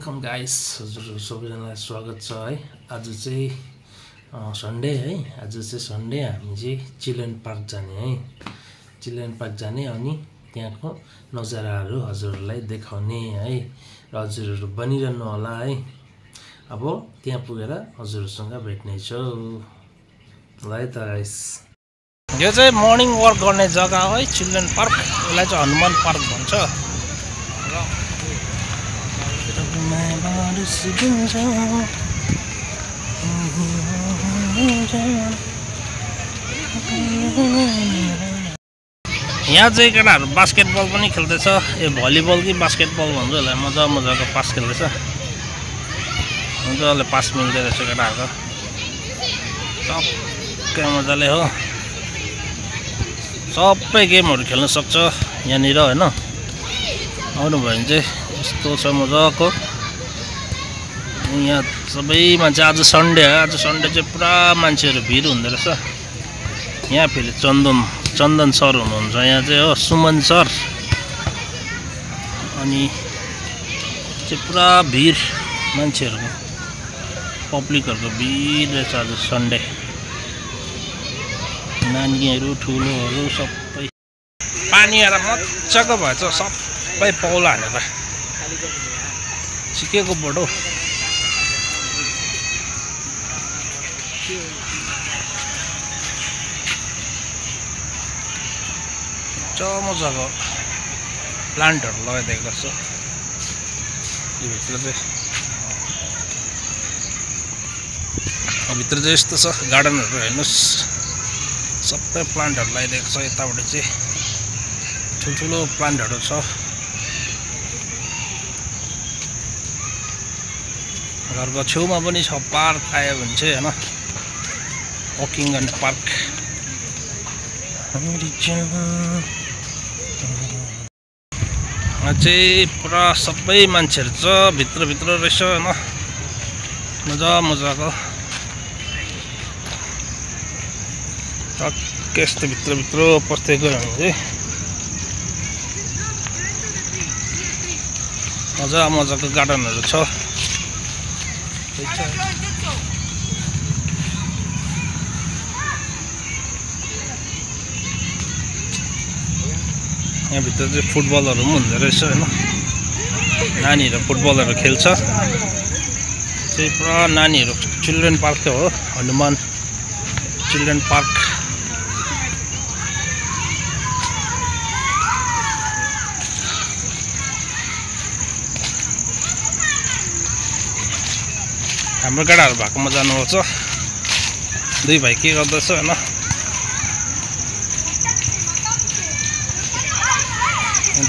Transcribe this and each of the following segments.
Welcome guys हजुर सबैजनालाई स्वागत छ है। आज चाहिँ सन्डे है। आज चाहिँ सन्डे हामी चाहिँ चिल्ड्रेन पार्क जाने है। चिल्ड्रेन पार्क जाने अनि त्यहाँको नजाराहरू हजुरहरूलाई देखाउने है। र हजुरहरू बनिरहनु होला है। अब त्यहाँ पुगेर हजुरहरूसँग भेट्ने छु ल है त गाइस। यो चाहिँ मर्निङ वक गर्ने जग्गा हो है, चिल्ड्रेन पार्क। यसलाई चाहिँ हनुमान पार्क भन्छ। यहाँ चाहिँ केटाहरू बास्केटबल पनि खेल्दैछ। यो भलिबल कि बास्केटबल भन्छ यसलाई। मजाको पास खेल्दैछ। मजाले पास मिल्दै रहेछ केटाहरूको। टक्कै मजाले हो। सबै गेमहरू खेल्न सक्छ यहाँनिर हैन। आउनु भयो भने चाहिँ यस्तो छ मजाको। यहाँ सबै मान्छे आज सन्डे हो। आज सन्डे चाहिँ पुरा मान्छेहरू भिड हुँदो रहेछ। यहाँ फेरि चन्दन सर हुनुहुन्छ यहाँ चाहिँ हो, सुमन सर। अनि चाहिँ पुरा भिड मान्छेहरूको, पब्लिकहरूको भिड रहेछ आज सन्डे। नानीहरू ठुलोहरू सबै पानी आएर मजाको भएछ। सबै पौला हालेर सिकेको बडो। मजाको प्लान्टहरू लगाइदिएको रहेछ यो भित्र चाहिँ। भित्र चाहिँ यस्तो छ गार्डनहरू हेर्नुहोस्। सबै प्लान्टहरू लगाइदिएको छ। यतापट्टि चाहिँ ठुल्ठुलो प्लान्टहरू छ। घरको छेउमा पनि छ पार्क। आयो भने चाहिँ होइन वकिङ गर्ने पार्क। चाहिँ पुरा सबै मान्छेहरू छ भित्र रहेछ होइन। मजाको टक्कै यस्तो भित्र पस्दै गयो भने चाहिँ मजाको गार्डनहरू छ। यहाँ भित्र चाहिँ फुटबलहरू पनि हुँदो रहेछ होइन। नानीहरू फुटबलहरू खेल्छ। चाहिँ पुरा नानीहरू चिल्ड्रेन पार्क हो, हनुमान चिल्ड्रेन पार्क। हाम्रो केटाहरू भएकोमा जानुपर्छ। दुई भाइ के गर्दैछ होइन।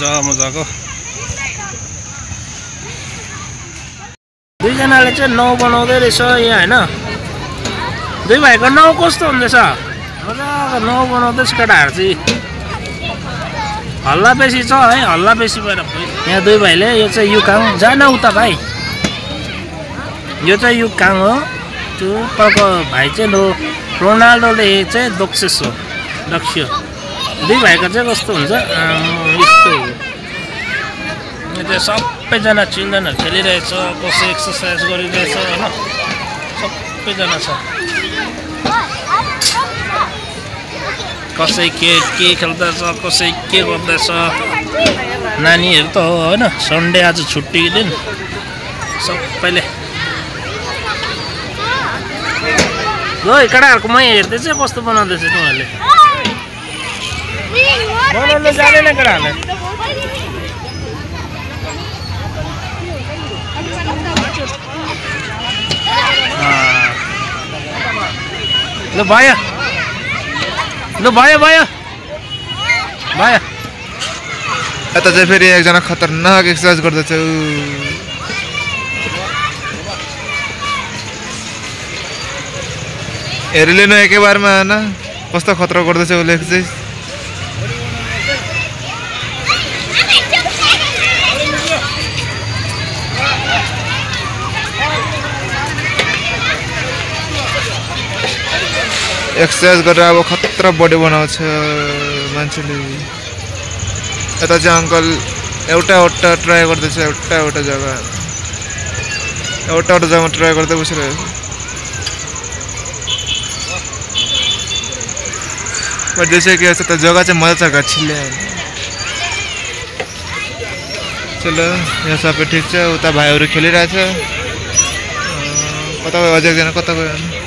मजाको दुईजनाले चाहिँ नाउ बनाउँदै रहेछ यहाँ होइन। दुई भाइको नाउ कस्तो हुँदैछ? मजाको नाउ बनाउँदैछ केटाहरू चाहिँ। हल्ला बेसी छ है, हल्ला बेसी भएर यहाँ दुई भाइले। यो चाहिँ युकाङ जान उता भाइ। यो चाहिँ युकाङ हो। त्यो तलको भाइ चाहिँ रोनाल्डोले चाहिँ दोक्सेस हो, दक्ष्य। दुई भाइको चाहिँ कस्तो हुन्छ यस्तो। त्यो सबैजना चिल्ड्रेनहरू खेलिरहेछ, कसै एक्सर्साइज गरिरहेछ होइन। सबैजना छ। कसै के खेल्दैछ, कसै के गर्दैछ। नानीहरू त हो होइन। सन्डे आज छुट्टीको दिन सबैले। ल केटाहरूको मै हेर्दै चाहिँ कस्तो बनाउँदैछ तिमीहरूले। बनाउनु जाँदैन केटाहरूले। ल भयो यता चाहिँ फेरि एकजना खतरनाक एक्सर्साइज गर्दैछ। हेरिलिनु एकै बारमा होइन कस्तो खतरा गर्दैछ उसले एक्सर्साइज। एक्सर्साइज गरेर अब खतरा बडी बनाउँछ मान्छेले। यता चाहिँ अङ्कल एउटा ट्राई गर्दैछ, एउटा जग्गा। एउटा जग्गामा ट्राई गर्दै बसिरहेको छु पर जैसे कि ऐसा तो जगह चाहिँ मजा छ गच्छिले चलो यहाँ सबै ठिक छ उता भाइहरू खेलिरहेछ कता गयो अझै एकजना कता गयो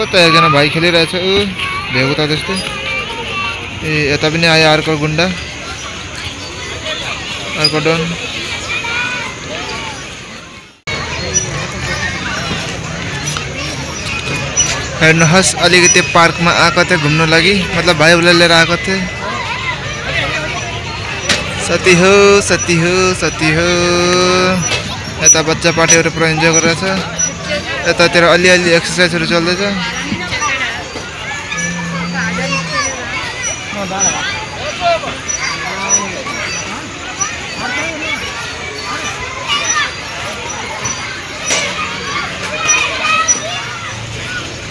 त एकजना भाइ खेलिरहेछ भेगो त त्यस्तै ए यता पनि आयो अर्को गुन्डा अर्को डन हेर्नुहोस् अलिकति पार्कमा आएको थिएँ घुम्नु लागि मतलब भाइहरूलाई लिएर आएको थिएँ सती हो सती हो सती हो यता बच्चा पार्टीहरू पुरा इन्जोय गरिरहेछ यतातिर अलिअलि एक्सर्साइजहरू चल्दैछ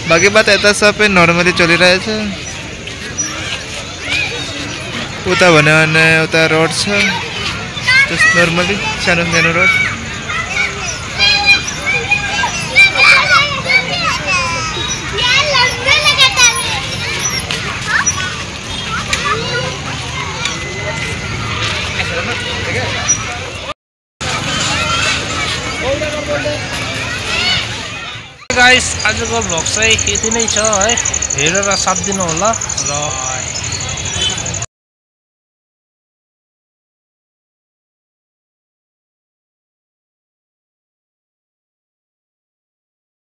बाकी बात यता सबै नर्मली चलिरहेछ उता भन्यो भने उता रोड छ जस्ट नर्मली सानो सानो रोड गाइस आजको भ्लग चाहिँ यति नै छ है हेरेर साथ दिनु होला र